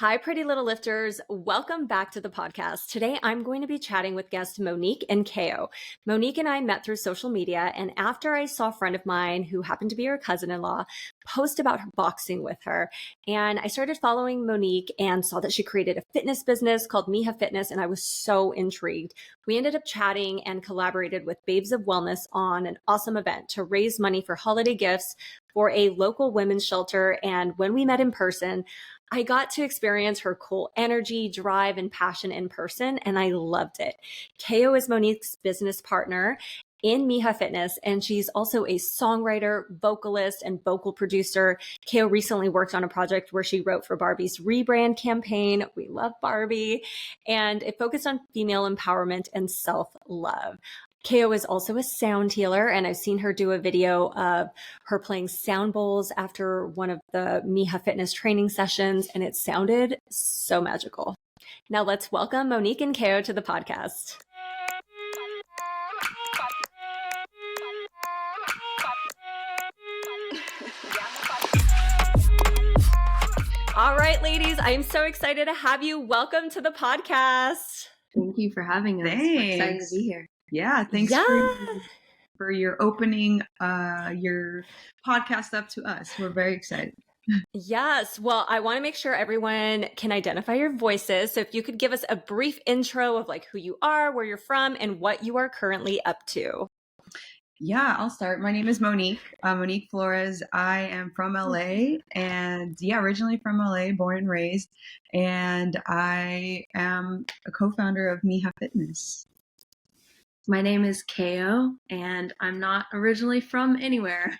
Hi, pretty little lifters. Welcome back to the podcast. Today, I'm going to be chatting with guests Monique and Ko. Monique and I met through social media, and after I saw a friend of mine who happened to be her cousin-in-law post about her boxing with her, and I started following Monique and saw that she created a fitness business called Mija Fitness, and I was so intrigued. We ended up chatting and collaborated with Babes of Wellness on an awesome event to raise money for holiday gifts for a local women's shelter. And when we met in person, I got to experience her cool energy, drive, and passion in person, and I loved it. Ko is Monique's business partner in Mija Fitness, and she's also a songwriter, vocalist, and vocal producer. Ko recently worked on a project where she wrote for Barbie's rebrand campaign. We love Barbie, and it focused on female empowerment and self-love. Ko is also a sound healer, and I've seen her do a video of her playing sound bowls after one of the Mija Fitness training sessions, and it sounded so magical. Now let's welcome Monique and Ko to the podcast. All right, ladies, I am so excited to have you. Welcome to the podcast. Thank you for having us. Thanks. We're excited to be here. Yeah, thanks for your opening your podcast up to us. We're very excited. Yes. Well, I want to make sure everyone can identify your voices. So if you could give us a brief intro of like who you are, where you're from, and what you are currently up to. Yeah, I'll start. My name is Monique. Monique Flores. I am from LA and originally from LA, born and raised. And I am a co-founder of Mija Fitness. My name is Ko, and I'm not originally from anywhere.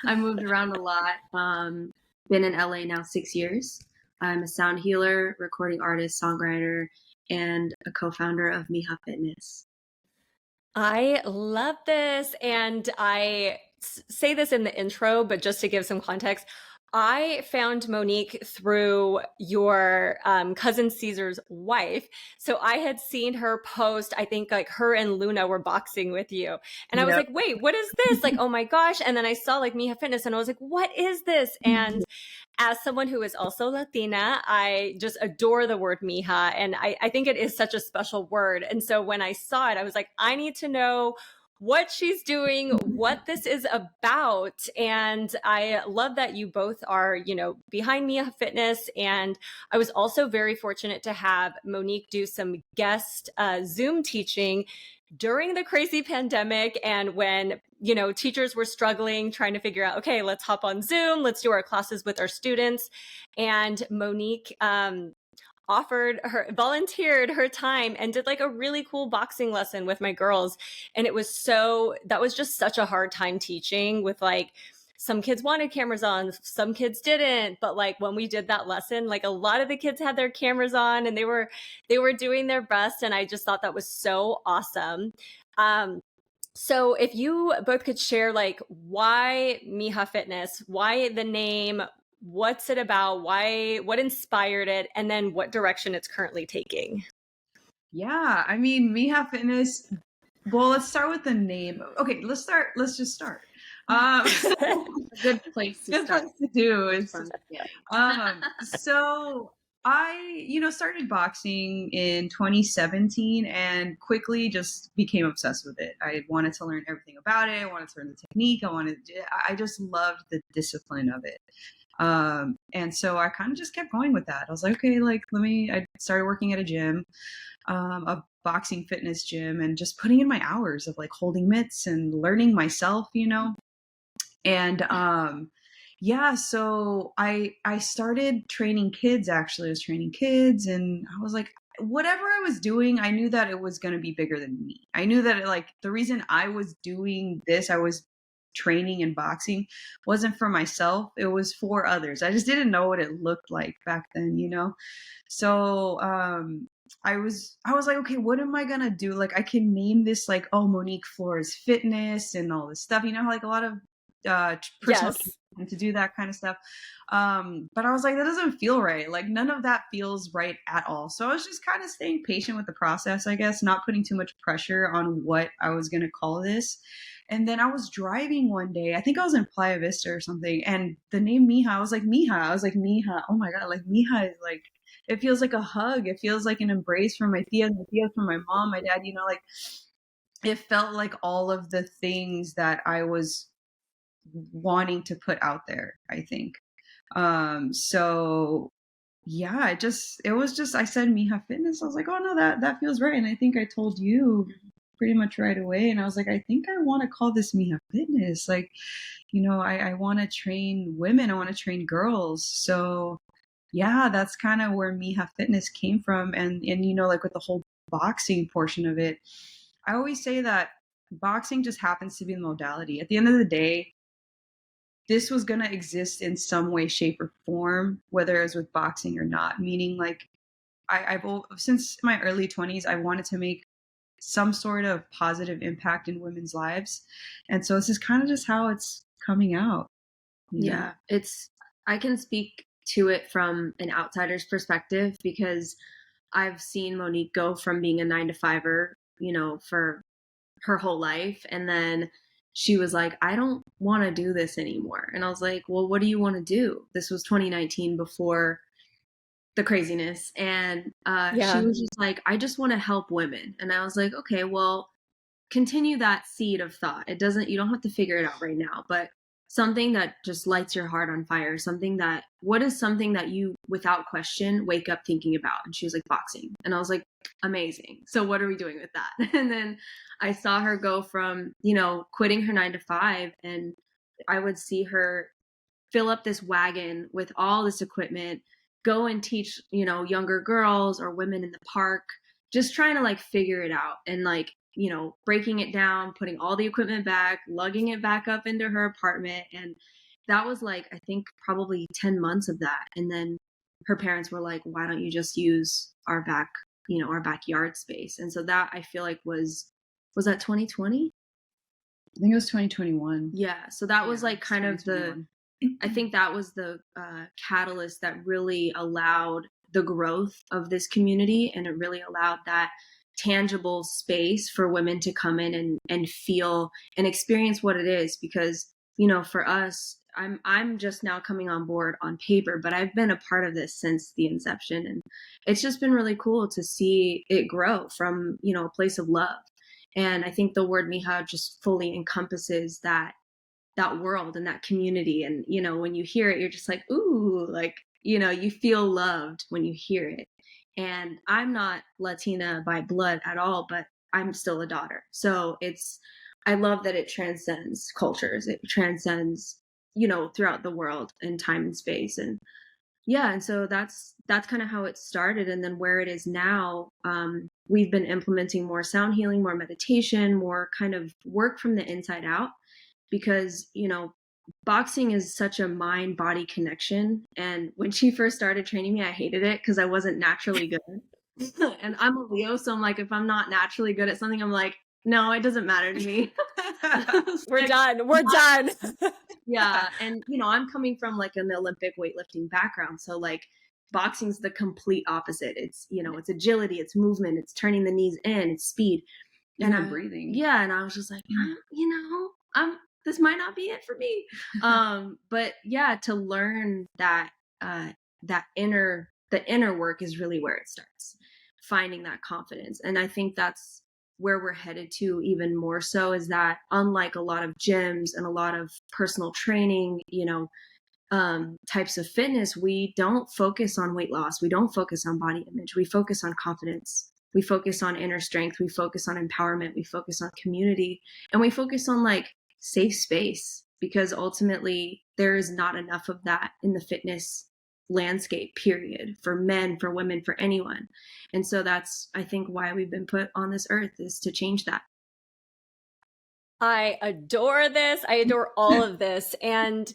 I moved around a lot. Been in LA now 6 years. I'm a sound healer, recording artist, songwriter, and a co-founder of Mija Fitness. I love this. And I say this in the intro, but just to give some context, I found Monique through your cousin Caesar's wife. So I had seen her post, I think like her and Luna were boxing with you. And I was like, wait, what is this? Like, oh my gosh. And then I saw like Mija Fitness and I was like, what is this? And as someone who is also Latina, I just adore the word Mija. And I think it is such a special word. And so when I saw it, I was like, I need to know what she's doing, what this is about. And I love that you both are, behind Mija Fitness. And I was also very fortunate to have Monique do some guest Zoom teaching during the crazy pandemic. And when, teachers were struggling, trying to figure out, okay, let's hop on Zoom, let's do our classes with our students. And Monique, volunteered her time and did like a really cool boxing lesson with my girls. And that was just such a hard time teaching with like, some kids wanted cameras on, some kids didn't. But like when we did that lesson, like a lot of the kids had their cameras on and they were doing their best. And I just thought that was so awesome. So if you both could share like why Mija Fitness, why the name, what's it about? What inspired it? And then what direction it's currently taking? Yeah, I mean, Mija Fitness. Well, let's start with the name. Okay, let's just start. Good place to do. So I, started boxing in 2017 and quickly just became obsessed with it. I wanted to learn everything about it. I wanted to learn the technique. I just loved the discipline of it. And so I kind of just kept going with that. I was like, okay, I started working at a gym, a boxing fitness gym, and just putting in my hours of like holding mitts and learning myself, and, so I started training kids. Actually, I was training kids and I was like, whatever I was doing, I knew that it was going to be bigger than me. I knew that the reason I was doing this, I was training and boxing, wasn't for myself. It was for others. I just didn't know what it looked like back then, So, I was like, okay, what am I gonna do? Like, I can name this like, oh, Monique Flores Fitness and all this stuff, like a lot of personal to do that kind of stuff. But I was like, that doesn't feel right. Like none of that feels right at all. So I was just kind of staying patient with the process, I guess, not putting too much pressure on what I was going to call this. And then I was driving one day, I think I was in Playa Vista or something, and the name Mija, I was like, Mija. Oh my God, like Mija is like, it feels like a hug. It feels like an embrace from my tia, from my mom, my dad, like it felt like all of the things that I was wanting to put out there, I think. So yeah, it was just, I said Mija Fitness. I was like, oh no, that feels right. And I think I told you pretty much right away. And I was like, I think I want to call this Mija Fitness. Like, I want to train women. I want to train girls. So yeah, that's kind of where Mija Fitness came from. And like with the whole boxing portion of it, I always say that boxing just happens to be the modality. At the end of the day, this was going to exist in some way, shape, or form, whether it was with boxing or not. Meaning, like, I've since my early 20s, I wanted to make some sort of positive impact in women's lives. And so this is kind of just how it's coming out. Yeah, I can speak to it from an outsider's perspective because I've seen Monique go from being a 9 to 5er, for her whole life. And then she was like, I don't want to do this anymore. And I was like, well, what do you want to do? This was 2019 before the craziness. And she was just like, I just want to help women. And I was like, okay, well, continue that seed of thought. You don't have to figure it out right now, but something that just lights your heart on fire, what is something that you, without question, wake up thinking about? And she was like, boxing. And I was like, amazing. So what are we doing with that? And then I saw her go from, quitting her 9 to 5, and I would see her fill up this wagon with all this equipment, go and teach, younger girls or women in the park, just trying to like figure it out and like, breaking it down, putting all the equipment back, lugging it back up into her apartment. And that was like, I think probably 10 months of that. And then her parents were like, why don't you just use our our backyard space? And so that, I feel like was that 2020? I think it was 2021. Yeah. So that was like kind of I think that was the catalyst that really allowed the growth of this community. And it really allowed that tangible space for women to come in and feel and experience what it is. Because, for us, I'm just now coming on board on paper, but I've been a part of this since the inception. And it's just been really cool to see it grow from, a place of love. And I think the word Mija just fully encompasses that world and that community. And, when you hear it, you're just like, ooh, like, you feel loved when you hear it. And I'm not Latina by blood at all, but I'm still a daughter. So I love that it transcends cultures. It transcends, throughout the world and time and space. And yeah. And so that's kind of how it started. And then where it is now, we've been implementing more sound healing, more meditation, more kind of work from the inside out, because, boxing is such a mind body connection. And when she first started training me, I hated it because I wasn't naturally good. And I'm a Leo. So I'm like, if I'm not naturally good at something, I'm like, no, it doesn't matter to me. We're done. Yeah. And, I'm coming from like an Olympic weightlifting background. So like boxing's the complete opposite. It's, it's agility, it's movement, it's turning the knees in, it's speed. And I'm breathing. Yeah. And I was just like, this might not be it for me. But yeah, to learn that, the inner work is really where it starts, finding that confidence. And I think that's where we're headed to even more so, is that unlike a lot of gyms and a lot of personal training, types of fitness, we don't focus on weight loss. We don't focus on body image. We focus on confidence. We focus on inner strength. We focus on empowerment. We focus on community, and we focus on like safe space, because ultimately there is not enough of that in the fitness landscape, period, for men, for women, for anyone. And so that's, I think, why we've been put on this earth, is to change that. I adore this. I adore all of this. And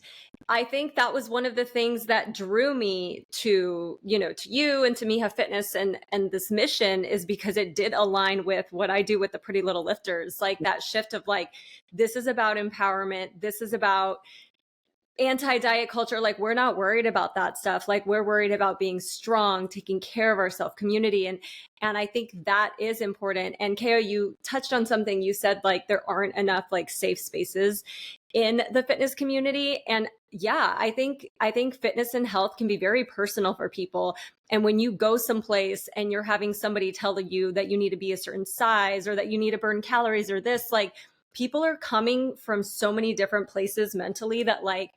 I think that was one of the things that drew me to you and to Mija Fitness and this mission, is because it did align with what I do with the Pretty Little Lifters, like that shift of like, this is about empowerment. This is about anti-diet culture, like we're not worried about that stuff. Like we're worried about being strong, taking care of ourselves, community. And I think that is important. And Keo, you touched on something. You said like there aren't enough like safe spaces in the fitness community. And yeah, I think fitness and health can be very personal for people. And when you go someplace and you're having somebody tell you that you need to be a certain size or that you need to burn calories or this, like people are coming from so many different places mentally that like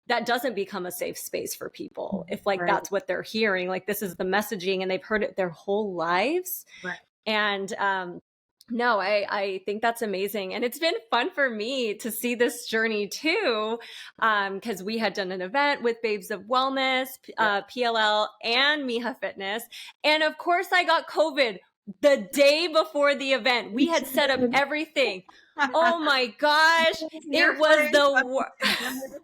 that doesn't become a safe space for people if like Right. that's what they're hearing, like this is the messaging and they've heard it their whole lives. Right. And no, I think that's amazing. And it's been fun for me to see this journey too, because we had done an event with Babes of Wellness, PLL, and Mija Fitness. And of course, I got COVID the day before the event. We had set up everything. Oh my gosh. It was the worst.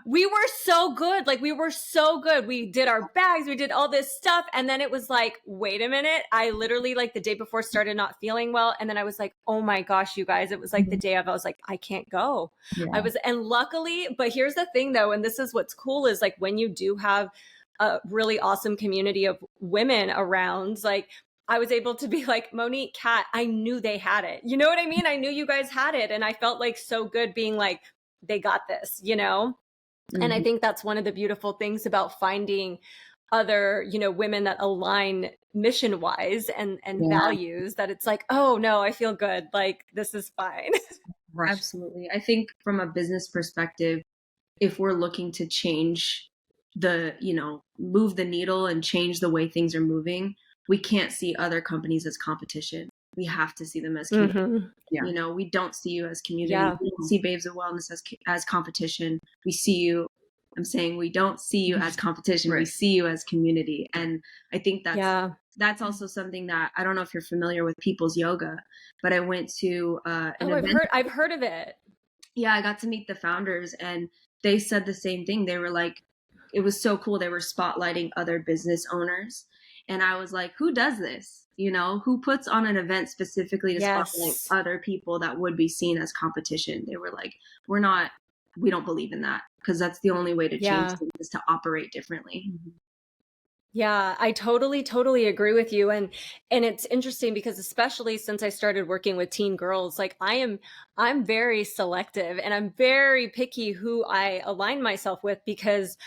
We were so good. Like we were so good. We did our bags, we did all this stuff. And then it was like, wait a minute. I literally like the day before started not feeling well. And then I was like, oh my gosh, you guys, it was like the day of, I was like, I can't go. Yeah. And luckily, but here's the thing though, and this is what's cool is like when you do have a really awesome community of women around, like I was able to be like, Monique, Kat, I knew they had it. You know what I mean? I knew you guys had it. And I felt like so good being like, they got this, you know? And I think that's one of the beautiful things about finding other, you know, women that align mission wise and values, that it's like, oh no, I feel good. Like this is fine. Right. Absolutely. I think from a business perspective, if we're looking to change move the needle and change the way things are moving, we can't see other companies as competition. We have to see them as community. Yeah. You know, we don't see you as community. Yeah. We don't see Babes of Wellness as competition. We see you. I'm saying we don't see you as competition. Right. We see you as community. And I think that's also something that, I don't know if you're familiar with People's Yoga, but I went to an event. I've heard of it. Yeah, I got to meet the founders and they said the same thing. They were like, it was so cool. They were spotlighting other business owners. And I was like, who does this? You know, who puts on an event specifically to spotlight other people that would be seen as competition? They were like, we don't believe in that, because that's the only way to change things, is to operate differently. Yeah, I totally agree with you. And it's interesting because especially since I started working with teen girls, like I'm very selective and I'm very picky who I align myself with, because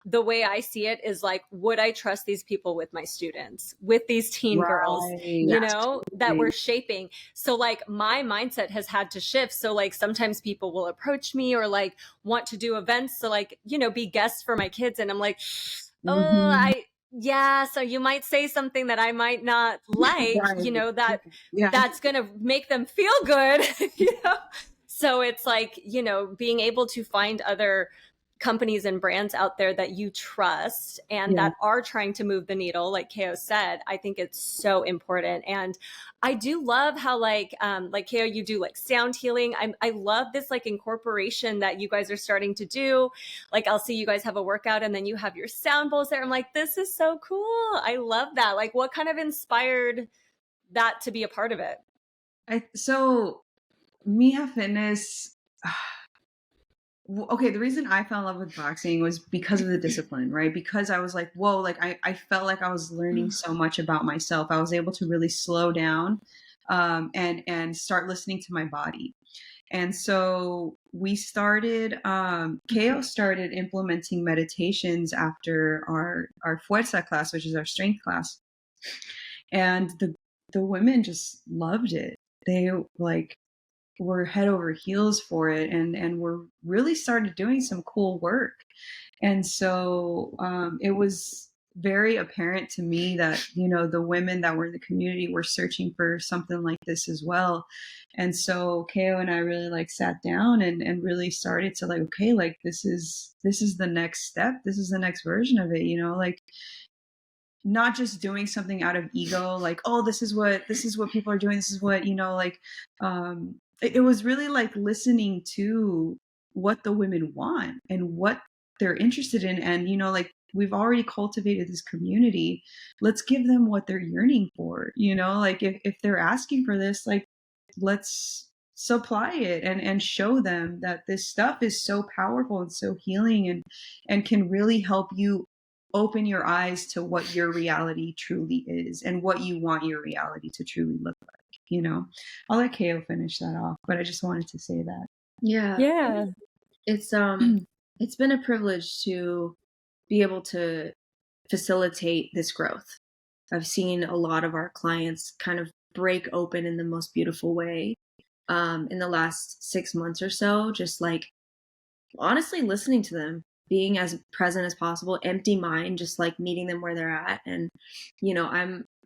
the way I see it is like, would I trust these people with my students, with these teen girls, you know, that we're shaping? So like my mindset has had to shift. So like sometimes people will approach me or like want to do events to like, you know, be guests for my kids. And I'm like, so you might say something that I might not like, you know, that's going to make them feel good, you know? So it's like, you know, being able to find other companies and brands out there that you trust and that are trying to move the needle, like Keo said, I think it's so important. And I do love how like Keo, you do like sound healing. I love this like incorporation that you guys are starting to do. Like I'll see you guys have a workout and then you have your sound bowls there. I'm like, this is so cool. I love that. Like what kind of inspired that to be a part of it? So Mija Fitness, okay, the reason I fell in love with boxing was because of the discipline, right? Because I was like, whoa, like I felt like I was learning so much about myself. I was able to really slow down and start listening to my body. And so we started, Keo started implementing meditations after our Fuerza class, which is our strength class. And the women just loved it. They like were head over heels for it and were really started doing some cool work. And so it was very apparent to me that, you know, the women that were in the community were searching for something like this as well. And so Keo and I really like sat down and really started to like, okay, like this is the next step. This is the next version of it, you know, like not just doing something out of ego, like, oh, this is what people are doing. This is what, you know, like, it was really like listening to what the women want and what they're interested in. And, you know, like we've already cultivated this community. Let's give them what they're yearning for, you know, like if they're asking for this, like, let's supply it and show them that this stuff is so powerful and so healing and can really help you open your eyes to what your reality truly is and what you want your reality to truly look like, you know. I'll let Ko finish that off, but I just wanted to say that. Yeah. It's been a privilege to be able to facilitate this growth. I've seen a lot of our clients kind of break open in the most beautiful way in the last 6 months or so, just like honestly listening to them, being as present as possible, empty mind, just like meeting them where they're at. And, you know,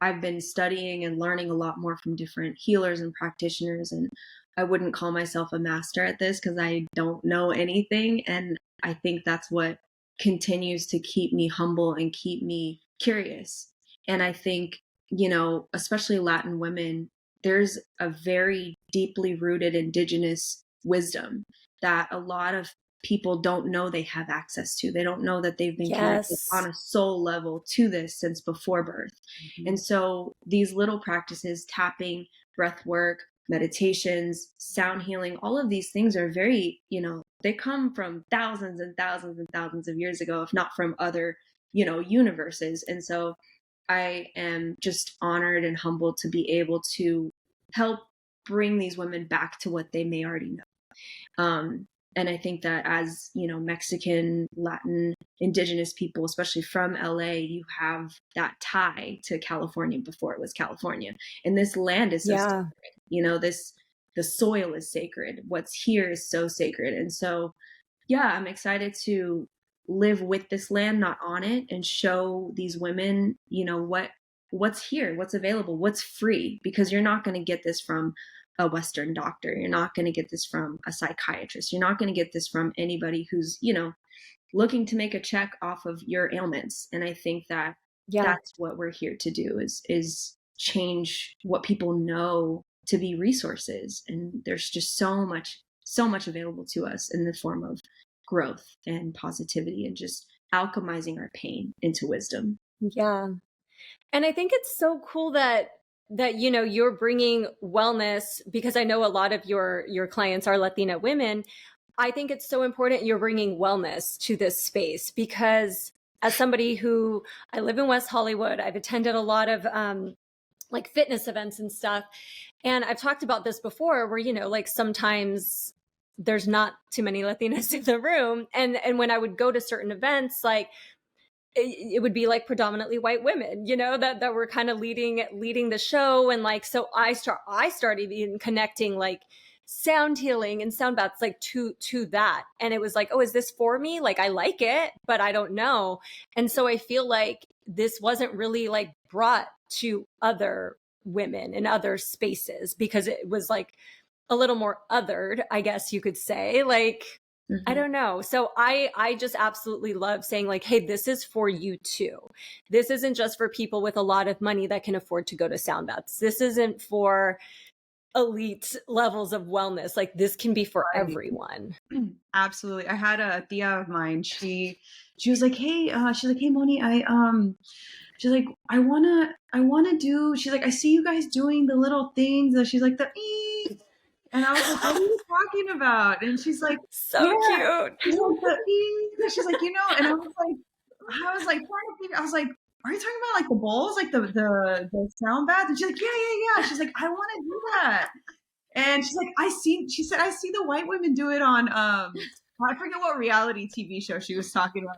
I've been studying and learning a lot more from different healers and practitioners. And I wouldn't call myself a master at this because I don't know anything. And I think that's what continues to keep me humble and keep me curious. And I think, you know, especially Latin women, there's a very deeply rooted indigenous wisdom that a lot of people don't know they have access to. They don't know that they've been connected on a soul level to this since before birth. Mm-hmm. And so these little practices, tapping, breath work, meditations, sound healing, all of these things are very, you know, they come from thousands and thousands and thousands of years ago, if not from other, you know, universes. And so I am just honored and humbled to be able to help bring these women back to what they may already know. And I think that as, you know, Mexican, Latin, indigenous people, especially from LA, you have that tie to California before it was California. And this land is so sacred. You know, the soil is sacred. What's here is so sacred. And so, yeah, I'm excited to live with this land, not on it, and show these women, you know, what's here, what's available, what's free, because you're not going to get this from a Western doctor. You're not going to get this from a psychiatrist. You're not going to get this from anybody who's, you know, looking to make a check off of your ailments. And I think that that's what we're here to do is change what people know to be resources. And there's just so much available to us in the form of growth and positivity and just alchemizing our pain into wisdom. Yeah. And I think it's so cool that you know, you're bringing wellness, because I know a lot of your clients are Latina women. I think it's so important you're bringing wellness to this space, because as somebody who, I live in West Hollywood, I've attended a lot of like fitness events and stuff. And I've talked about this before where, you know, like sometimes there's not too many Latinas in the room. And when I would go to certain events, like it would be like predominantly white women, you know, that were kind of leading the show. And like, so I started even connecting like sound healing and sound baths, like to that. And it was like, oh, is this for me? Like, I like it, but I don't know. And so I feel like this wasn't really like brought to other women in other spaces, because it was like a little more othered, I guess you could say. Like, I don't know. So I just absolutely love saying like, hey, this is for you too. This isn't just for people with a lot of money that can afford to go to sound baths. This isn't for elite levels of wellness. Like, this can be for everyone. Absolutely. I had a Tia of mine. She was like, hey, Moni, she's like, I wanna do, she's like, I see you guys doing the little things that she's like the and I was like, what are you talking about? And she's like, so cute. She's like, you know, and I was like, trying to think, I was like, are you talking about like the bowls, like the sound bath? And she's like, yeah. She's like, I want to do that. And she's like, I see the white women do it on, I forget what reality TV show she was talking about.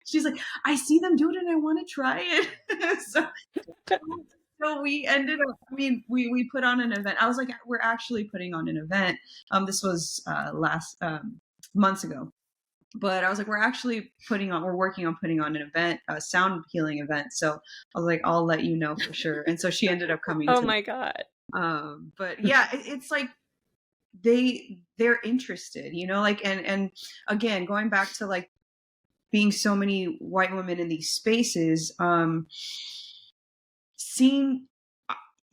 She's like, I see them do it and I want to try it. So we ended up, I mean, we put on an event. I was like, we're actually putting on an event. This was last months ago. But I was like, we're working on putting on an event, a sound healing event. So I was like, I'll let you know for sure. And so she ended up coming. Oh my God. But yeah, it's like they're interested, you know, like, and again, going back to like being so many white women in these spaces, seeing,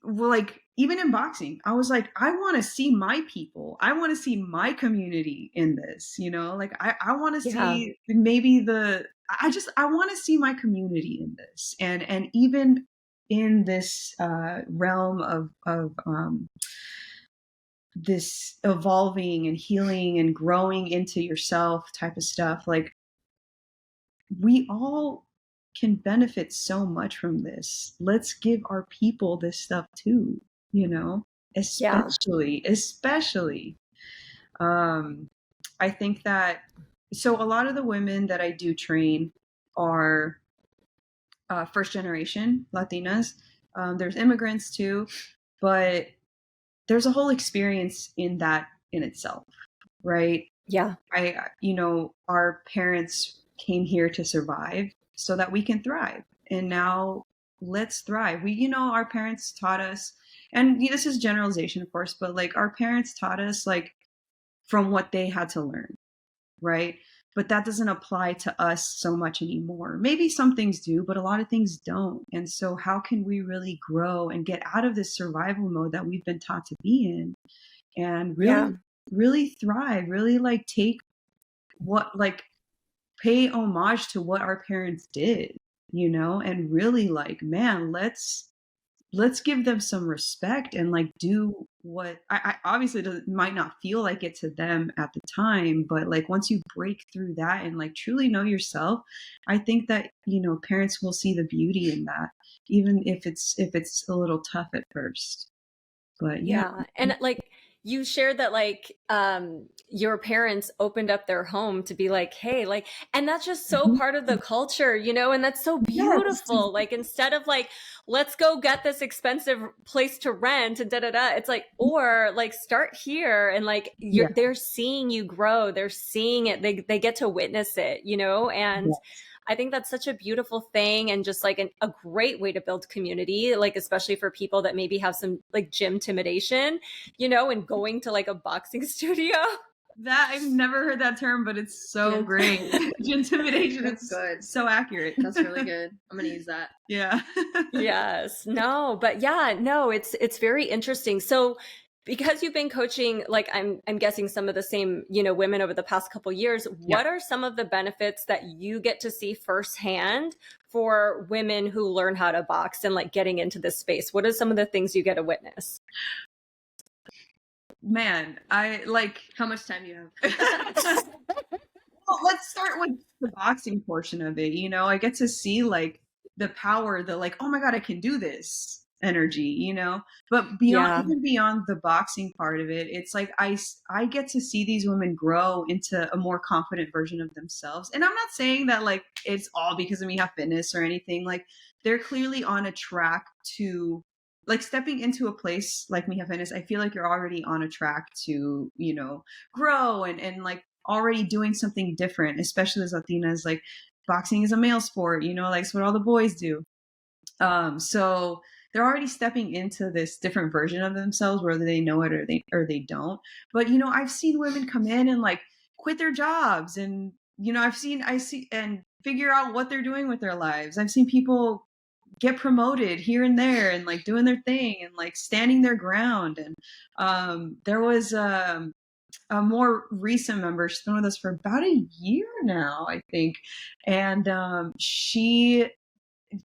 well, like even in boxing, I was like, I want to see my people. I want to see my community in this, you know, like I want to see maybe I want to see my community in this. And even in this realm of this evolving and healing and growing into yourself type of stuff. Like, we all can benefit so much from this. Let's give our people this stuff too, you know, Yeah. especially. Um, I think that, so a lot of the women that I do train are first generation Latinas. There's immigrants too, but there's a whole experience in that in itself, right? Yeah. Our parents came here to survive so that we can thrive. And now let's thrive. Our parents taught us, and this is generalization, of course, but like our parents taught us like from what they had to learn, right? But that doesn't apply to us so much anymore. Maybe some things do, but a lot of things don't. And so how can we really grow and get out of this survival mode that we've been taught to be in and really thrive, really like take what, like, pay homage to what our parents did, and really like, man, let's give them some respect and like do what I obviously might not feel like it to them at the time, but like once you break through that and like truly know yourself, I think that parents will see the beauty in that, even if it's a little tough at first. But Yeah. And like you shared that like your parents opened up their home to be like, hey, like, and that's just so part of the culture, and that's so beautiful. Yes. Like instead of like, let's go get this expensive place to rent and it's like, or like start here and like they're seeing you grow, they're seeing it, they get to witness it, and I think that's such a beautiful thing and just like a great way to build community, like especially for people that maybe have some like gym intimidation, and going to like a boxing studio. That I've never heard that term, but it's so great. Intimidation. That's It's good. so accurate. That's really good. I'm gonna use that. Yeah. Yes. No, but yeah, no, it's very interesting. So because you've been coaching, like I'm guessing some of the same, women over the past couple years, what are some of the benefits that you get to see firsthand for women who learn how to box and like getting into this space? What are some of the things you get to witness? Man, I like, how much time do you have? well, let's start with the boxing portion of it. I get to see like the power, the like, oh my God, I can do this energy, but even beyond the boxing part of it, it's like I get to see these women grow into a more confident version of themselves. And I'm not saying that like it's all because of Mija Fitness or anything. Like they're clearly on a track to like stepping into a place like Mija Fitness. I feel like you're already on a track to, grow and like already doing something different, especially as Latinas. Like boxing is a male sport, like it's what all the boys do. So they're already stepping into this different version of themselves, whether they know it or they don't. But I've seen women come in and like quit their jobs, and I see and figure out what they're doing with their lives. I've seen people get promoted here and there and like doing their thing and like standing their ground. And there was a more recent member. She's been with us for about a year now, I think, and she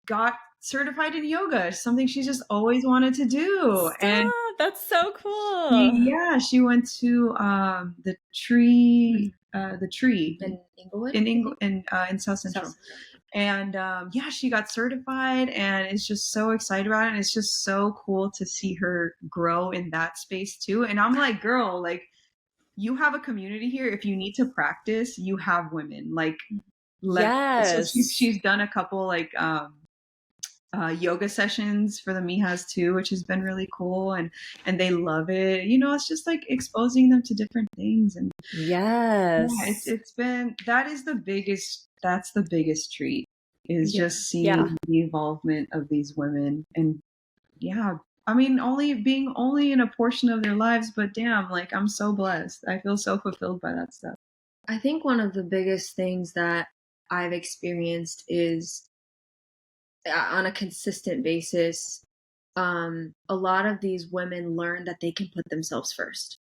got certified in yoga, something she just always wanted to do. Stop, and that's so cool. she went to the tree in Inglewood, in South Central. And she got certified and is just so excited about it. And it's just so cool to see her grow in that space too. And I'm like, girl, like you have a community here. If you need to practice, you have women. Like, so she's done a couple like yoga sessions for the Mijas too, which has been really cool, and they love it. It's just like exposing them to different things. And it's been, that's the biggest treat, is just seeing the involvement of these women. And I mean, being only in a portion of their lives, but damn, like I'm so blessed. I feel so fulfilled by that stuff. I think one of the biggest things that I've experienced is on a consistent basis, a lot of these women learn that they can put themselves first.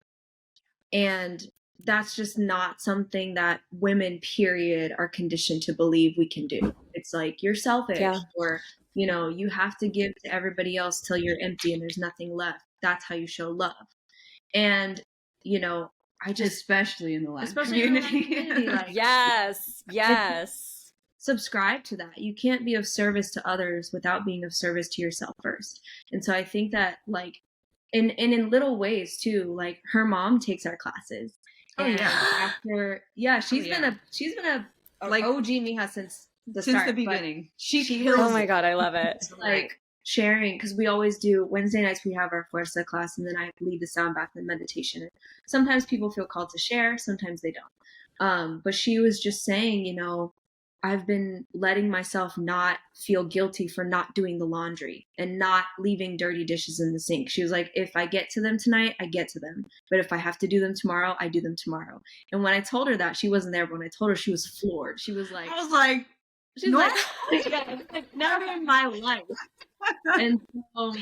And that's just not something that women, period, are conditioned to believe we can do. It's like you're selfish, or, you have to give to everybody else till you're empty and there's nothing left. That's how you show love. And, you know, I just, especially in the Latin especially in the Latin community. community, like, Yes. Yes. subscribe to that. You can't be of service to others without being of service to yourself first. And so I think that, like, in little ways too, like her mom takes our classes. Oh, And yeah. after, she's been a Like, OG Mija since the since start. the beginning. She she kills was- Oh my it. God, I love it. like sharing, because we always do Wednesday nights, we have our Fuerza class, and then I lead the sound bath and meditation. And sometimes people feel called to share, sometimes they don't. But she was just saying, you know, I've been letting myself not feel guilty for not doing the laundry and not leaving dirty dishes in the sink. She was like, if I get to them tonight, I get to them. But if I have to do them tomorrow, I do them tomorrow. And when I told her that, she wasn't there, but when I told her, she was floored. She was like, I was like, she's no. like, like, never in my life. And so,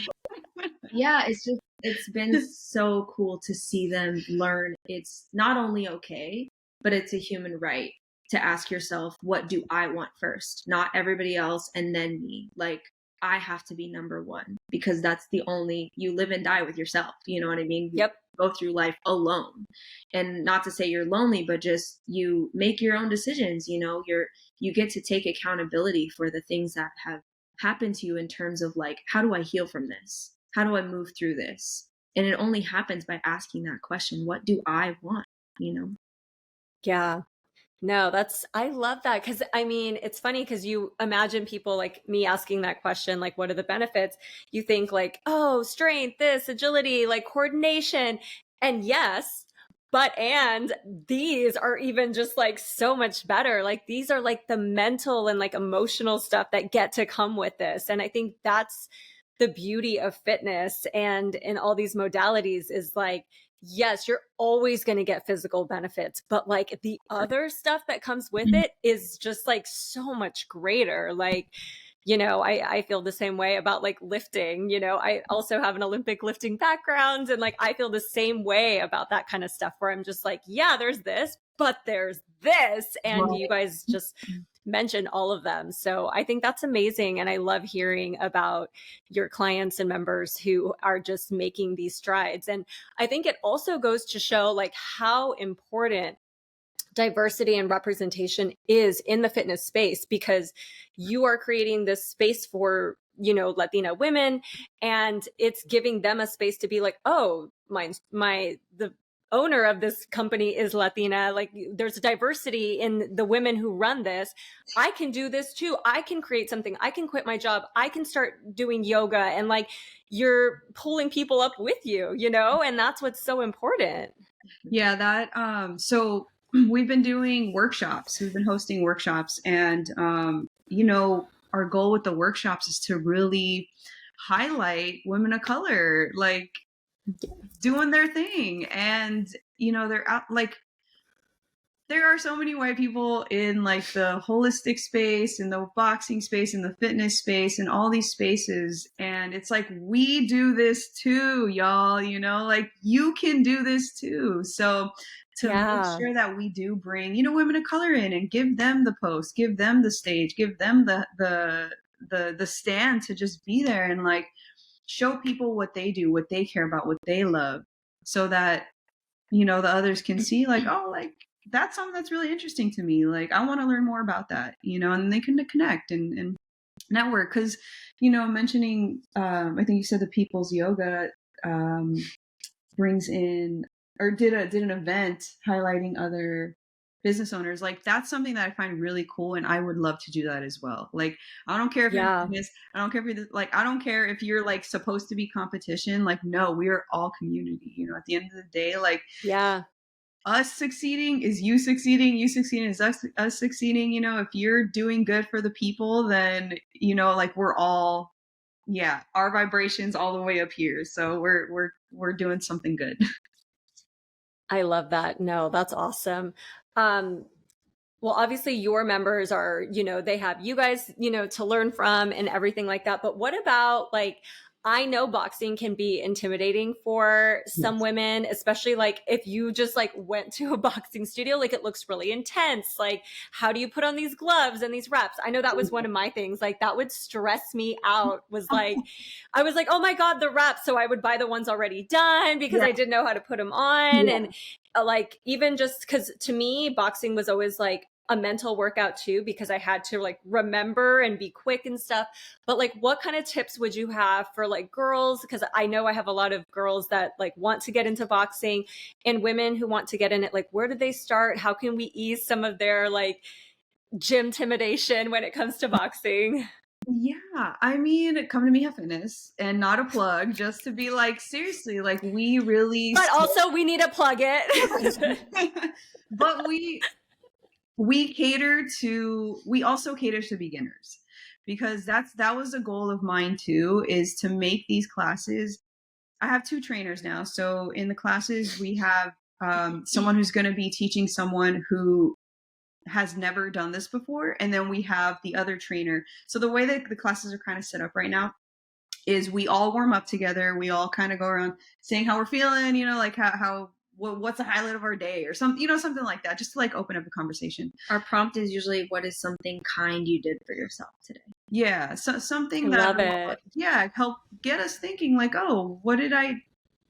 yeah, it's been so cool to see them learn it's not only okay, but it's a human right to ask yourself, what do I want first? Not everybody else and then me. Like, I have to be number one, because that's the only, you live and die with yourself. You know what I mean? You Yep. go through life alone. And not to say you're lonely, but just you make your own decisions. You know, you get to take accountability for the things that have happened to you in terms of, like, how do I heal from this? How do I move through this? And it only happens by asking that question, what do I want? You know? Yeah. No, I love that. Cause I mean, it's funny because you imagine people like me asking that question, like, what are the benefits? You think like, oh, strength, this, agility, like coordination. And yes, and these are even just like so much better. Like these are like the mental and like emotional stuff that get to come with this. And I think that's the beauty of fitness and in all these modalities is like, yes, you're always going to get physical benefits, but like the other stuff that comes with it is just like so much greater. Like, you know, I feel the same way about like lifting, you know, I also have an Olympic lifting background and like, I feel the same way about that kind of stuff where I'm just like, yeah, there's this, but there's this. And you guys just mentioned all of them. So I think that's amazing. And I love hearing about your clients and members who are just making these strides. And I think it also goes to show like how important diversity and representation is in the fitness space, because you are creating this space for, you know, Latina women, and it's giving them a space to be like, oh, the owner of this company is Latina. Like there's diversity in the women who run this. I can do this too. I can create something. I can quit my job. I can start doing yoga, and like you're pulling people up with you, you know, and that's what's so important. Yeah, that so we've been doing workshops. We've been hosting workshops, and you know, our goal with the workshops is to really highlight women of color, like doing their thing. And you know, they're out, like there are so many white people in like the holistic space, in the boxing space, in the fitness space, and all these spaces. And it's like, we do this too, y'all, you know, like you can do this too. So to make sure that we do bring, you know, women of color in and give them the post, give them the stage, give them the stand to just be there and like show people what they do, what they care about, what they love, so that, you know, the others can see like, oh, like that's something that's really interesting to me. Like, I want to learn more about that, you know, and they can connect and network. Cause, you know, mentioning, I think you said the People's Yoga, brings in, or did an event highlighting other business owners. Like that's something that I find really cool, and I would love to do that as well. Like I don't care if you're in business, I don't care if you're like, I don't care if you're like supposed to be competition. Like no, we are all community, you know, at the end of the day. Like us succeeding is you succeeding, you succeeding is us succeeding. You know, if you're doing good for the people, then, you know, like we're all, yeah, our vibrations all the way up here. So we're doing something good. I love that. No, that's awesome. Well, obviously your members are, you know, they have you guys, you know, to learn from and everything like that. But what about like I know boxing can be intimidating for some women, especially like if you just like went to a boxing studio, like it looks really intense. Like, how do you put on these gloves and these reps? I know that was one of my things. Like that would stress me out, was like, I was like, oh my God, the reps. So I would buy the ones already done because I didn't know how to put them on. And like, even just because to me, boxing was always like a mental workout too, because I had to like remember and be quick and stuff. But like, what kind of tips would you have for like girls? Because I know I have a lot of girls that like want to get into boxing, and women who want to get in it. Like, where do they start? How can we ease some of their like gym intimidation when it comes to boxing? Yeah, I mean, come to Mija Fitness, and not a plug, just to be like, seriously, like we really, But also we need to plug it. but we also cater to beginners, because that was a goal of mine too, is to make these classes. I have 2 trainers now. So in the classes we have someone who's going to be teaching someone who has never done this before, and then we have the other trainer. So the way that the classes are kind of set up right now is we all warm up together. We all kind of go around saying how we're feeling, like what's the highlight of our day, or something like that, just to like open up a conversation. Our prompt is usually, what is something kind you did for yourself today? Yeah, so something that help get us thinking like, oh,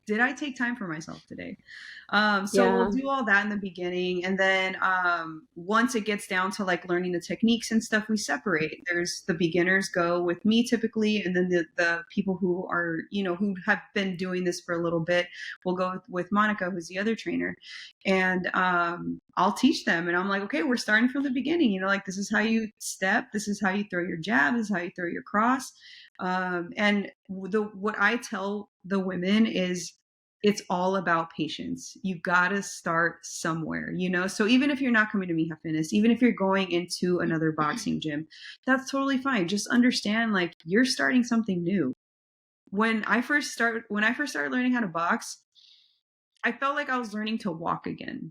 did I take time for myself today? We'll do all that in the beginning. And then once it gets down to like learning the techniques and stuff, we separate. There's the beginners go with me typically. And then the people who are, who have been doing this for a little bit will go with Monica, who's the other trainer. And I'll teach them. And I'm like, okay, we're starting from the beginning. Like, this is how you step. This is how you throw your jab. This is how you throw your cross. And what I tell the women is, it's all about patience. You got to start somewhere, So even if you're not coming to Mija Fitness, even if you're going into another boxing gym, that's totally fine. Just understand, like, you're starting something new. When I first started learning how to box, I felt like I was learning to walk again.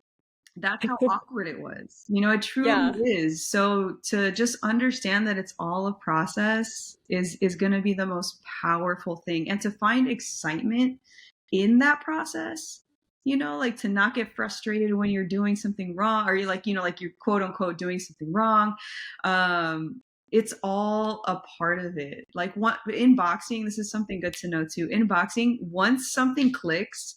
That's how awkward it was. It truly is. So to just understand that it's all a process is going to be the most powerful thing. And to find excitement in that process, like to not get frustrated when you're doing something wrong, or you're like, like you're quote unquote doing something wrong. It's all a part of it. Like in boxing, this is something good to know too. In boxing, once something clicks,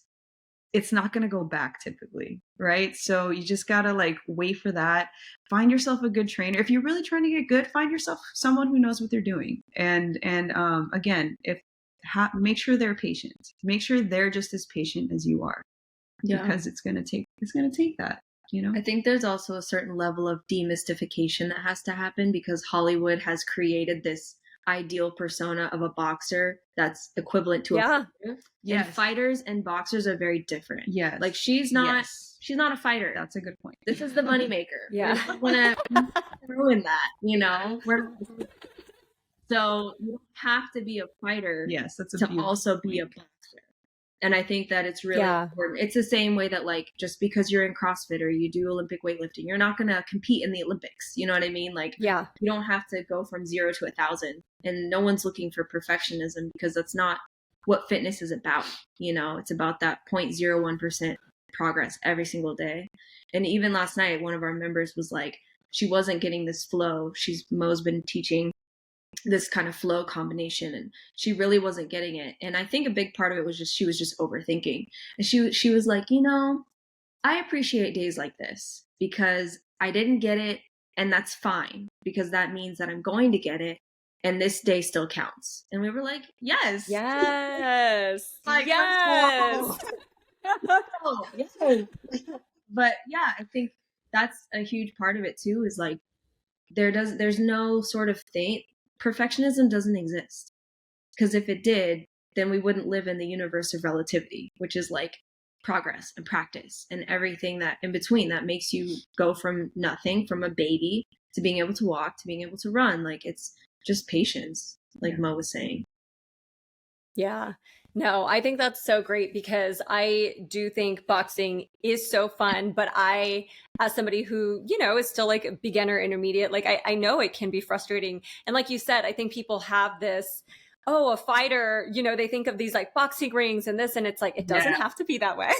it's not going to go back typically, right? So you just got to like wait for that. Find yourself a good trainer. If you're really trying to get good, find yourself someone who knows what they're doing. And again, make sure they're patient. Make sure they're just as patient as you are, because it's going to take that, I think there's also a certain level of demystification that has to happen, because Hollywood has created this ideal persona of a boxer that's equivalent to a fighter. And fighters and boxers are very different. Like she's not a fighter. That's a good point. This is the moneymaker. We're not gonna ruin that, So you don't have to be a fighter to also be a boxer. And I think that it's really important. It's the same way that, like, just because you're in CrossFit or you do Olympic weightlifting, you're not going to compete in the Olympics. You know what I mean? Like, you don't have to go from 0 to 1,000. And no one's looking for perfectionism, because that's not what fitness is about. It's about that 0.01% progress every single day. And even last night, one of our members was like, she wasn't getting this flow. Mo's been teaching this kind of flow combination, and she really wasn't getting it. And I think a big part of it was she was just overthinking. And she was like, I appreciate days like this, because I didn't get it, and that's fine, because that means that I'm going to get it, and this day still counts. And we were like, yes. Like, yes. But yeah, I think that's a huge part of it too, is like there's no sort of thing. Perfectionism doesn't exist, because if it did, then we wouldn't live in the universe of relativity, which is like progress and practice and everything that in between that makes you go from nothing, from a baby to being able to walk, to being able to run. Like, it's just patience, like Mo was saying. Yeah. No, I think that's so great, because I do think boxing is so fun, but I, as somebody who, is still like a beginner intermediate, like I know it can be frustrating. And like you said, I think people have this, oh, a fighter, you know, they think of these like boxing rings and this, and it's like, it doesn't have to be that way.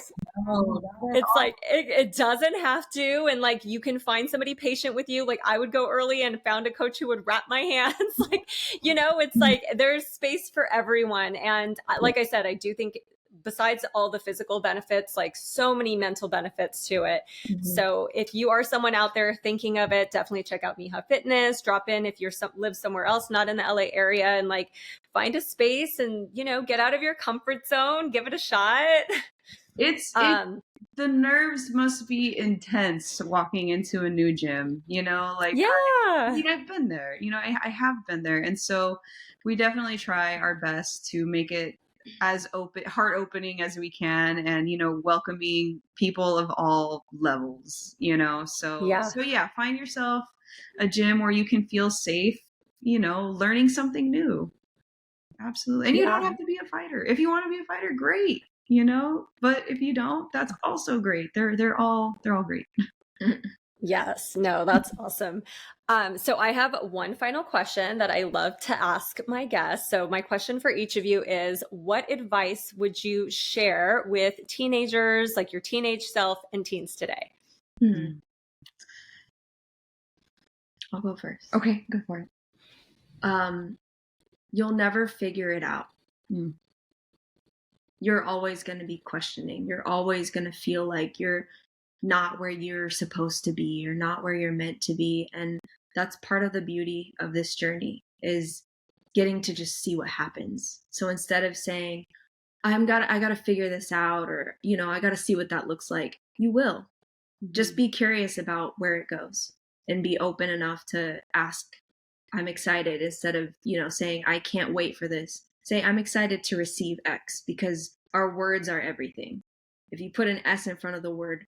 Oh, It's like, it doesn't have to. And like, you can find somebody patient with you. Like I would go early and found a coach who would wrap my hands. Like, you know, it's like, there's space for everyone. And like I said, I do think besides all the physical benefits, like so many mental benefits to it. So if you are someone out there thinking of it, definitely check out Mija Fitness, drop in if you're live somewhere else, not in the LA area, and like find a space and, you know, get out of your comfort zone, give it a shot. It's the nerves must be intense walking into a new gym, you know, like I've been there, you know, I have been there. And so we definitely try our best to make it as heart opening as we can, and, you know, welcoming people of all levels, you know, so yeah, find yourself a gym where you can feel safe, you know, learning something new. Absolutely. And you don't have to be a fighter. If you want to be a fighter, great, you know, but if you don't, that's also great. They're all great. Yes, no, that's awesome. So I have one final question that I love to ask my guests. So my question for each of you is, what advice would you share with teenagers, like your teenage self and teens today? I'll go first. Okay, go for it. You'll never figure it out. You're always going to be questioning. You're always going to feel like you're not where you're supposed to be. You're not where you're meant to be. And that's part of the beauty of this journey, is getting to just see what happens. So instead of saying, I got to figure this out, or, you know, I got to see what that looks like, you will. Just be curious about where it goes and be open enough to ask, I'm excited, instead of, you know, saying, I can't wait for this. Say, I'm excited to receive X, because our words are everything. If you put an S in front of the word,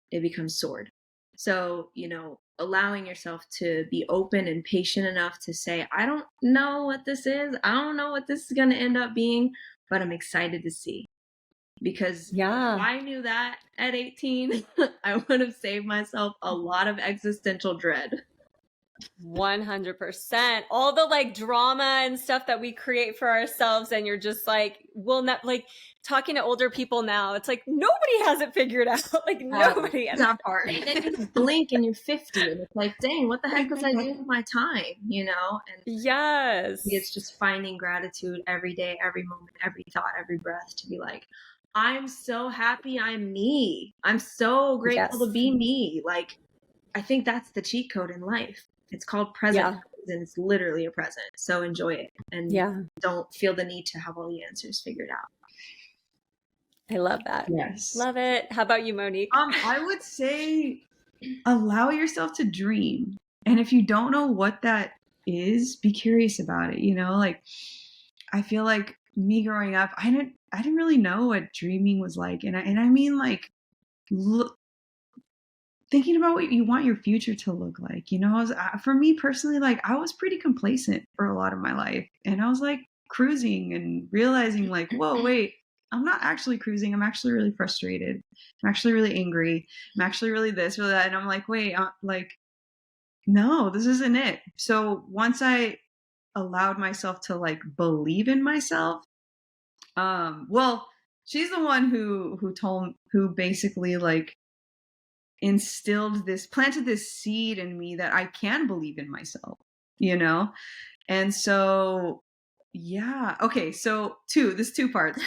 it becomes sword. So, you know, allowing yourself to be open and patient enough to say, I don't know what this is. I don't know what this is going to end up being, but I'm excited to see. Because if I knew that at 18, I would have saved myself a lot of existential dread. 100%. All the like drama and stuff that we create for ourselves, and you're just like, we'll not, like, talking to older people now, it's like nobody has it figured out. Like nobody has that part. And then you blink and you're 50, and it's like, dang, what the heck was I doing with my time? You know? And it's just finding gratitude every day, every moment, every thought, every breath, to be like, I'm so happy I'm me. I'm so grateful to be me. Like, I think that's the cheat code in life. It's called present, and it's literally a present. So enjoy it, and don't feel the need to have all the answers figured out. I love that. Yes. Love it. How about you, Monique? I would say allow yourself to dream. And if you don't know what that is, be curious about it. You know, like, I feel like me growing up, I didn't really know what dreaming was like. And I mean, like, thinking about what you want your future to look like, you know, for me personally, like, I was pretty complacent for a lot of my life, and I was like cruising and realizing, like, whoa, wait, I'm not actually cruising. I'm actually really frustrated. I'm actually really angry. I'm actually really this, really that. And I'm like, wait, like, no, this isn't it. So once I allowed myself to like believe in myself, well, she's the one who basically like planted this seed in me that I can believe in myself, you know? And so, yeah. Okay. So there's two parts.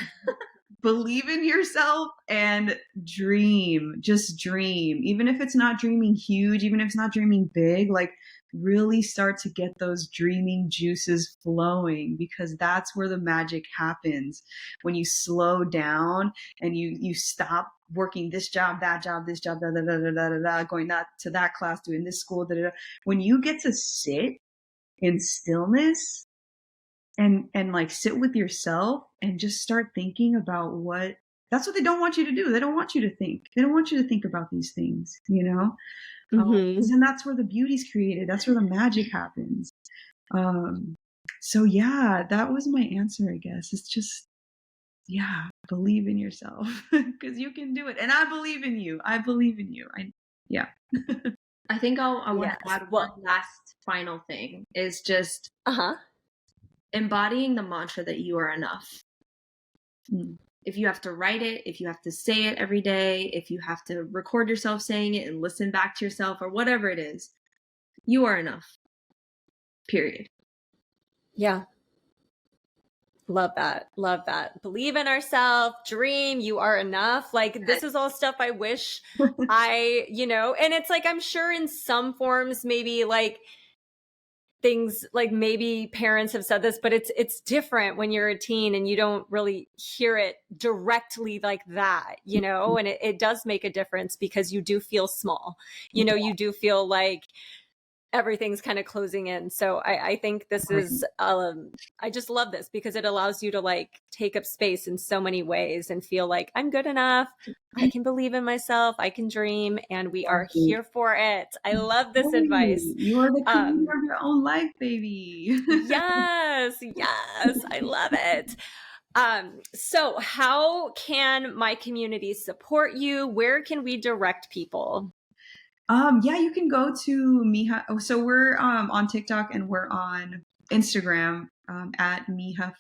Believe in yourself and dream. Just dream. Even if it's not dreaming huge, even if it's not dreaming big, like, really start to get those dreaming juices flowing, because that's where the magic happens. When you slow down and you stop working this job, that job, this job, going to that class, doing this school, when you get to sit in stillness and like sit with yourself and just start thinking about that's what they don't want you to do. They don't want you to think. They don't want you to think about these things, you know? And that's where the beauty's created. That's where the magic happens. So yeah, that was my answer, I guess. It's just, believe in yourself, because you can do it. And I believe in you. I believe in you. I think I want to add one last final thing, is just, embodying the mantra that you are enough. If you have to write it, if you have to say it every day, if you have to record yourself saying it and listen back to yourself or whatever it is, you are enough. Period. Yeah. Love that. Love that. Believe in ourselves, dream, you are enough. Like, this is all stuff I wish I, and it's like, I'm sure in some forms, maybe like things like maybe parents have said this, but it's different when you're a teen and you don't really hear it directly like that, and it does make a difference because you do feel small, you do feel like everything's kind of closing in. So I think this is, I just love this because it allows you to like take up space in so many ways and feel like I'm good enough. I can believe in myself. I can dream, and we are here for it. I love this advice. You are the queen of your own life, baby. Yes. I love it. So how can my community support you? Where can we direct people? Yeah, you can go to Mija. Oh, so we're on TikTok and we're on Instagram at Mija.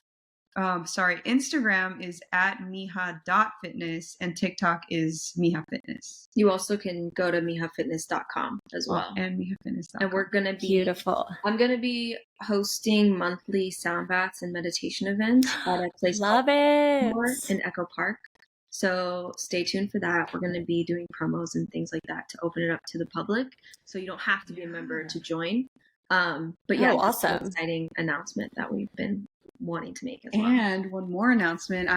Instagram is at mija.fitness and TikTok is Mija Fitness. You also can go to mijafitness.com as well. And mijafitness.com. And we're going to be beautiful. I'm going to be hosting monthly sound baths and meditation events at a place called in Echo Park. So stay tuned for that. We're going to be doing promos and things like that to open it up to the public. So you don't have to be a member to join. But yeah, awesome. It's an exciting announcement that we've been wanting to make as well. And one more announcement.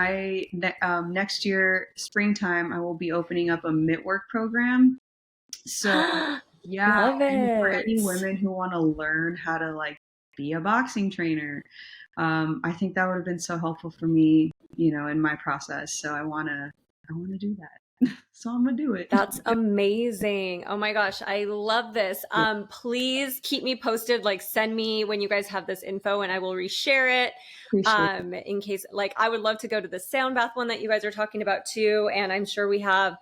Next year, springtime, I will be opening up a mitt work program. So yeah, and for any women who want to learn how to like be a boxing trainer, I think that would have been so helpful for me, in my process. So I want to do that. So I'm going to do it. That's amazing. Oh my gosh. I love this. Please keep me posted, like send me when you guys have this info and I will reshare it. In case, like, I would love to go to the sound bath one that you guys are talking about too. And I'm sure we have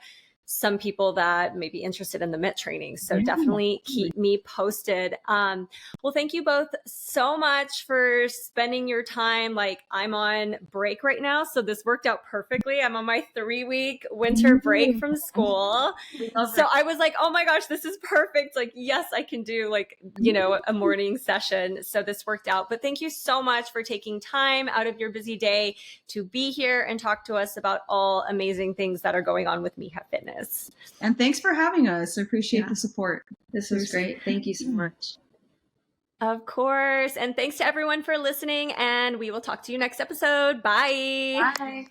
some people that may be interested in the mitt training. So definitely keep me posted. Well, thank you both so much for spending your time. Like, I'm on break right now, so this worked out perfectly. I'm on my 3-week winter break from school. So I was like, oh my gosh, this is perfect. Like, yes, I can do like, a morning session. So this worked out. But thank you so much for taking time out of your busy day to be here and talk to us about all amazing things that are going on with Mija Fitness. And thanks for having us. I appreciate the support. This was great. Thank you so much. Of course. And thanks to everyone for listening. And we will talk to you next episode. Bye. Bye.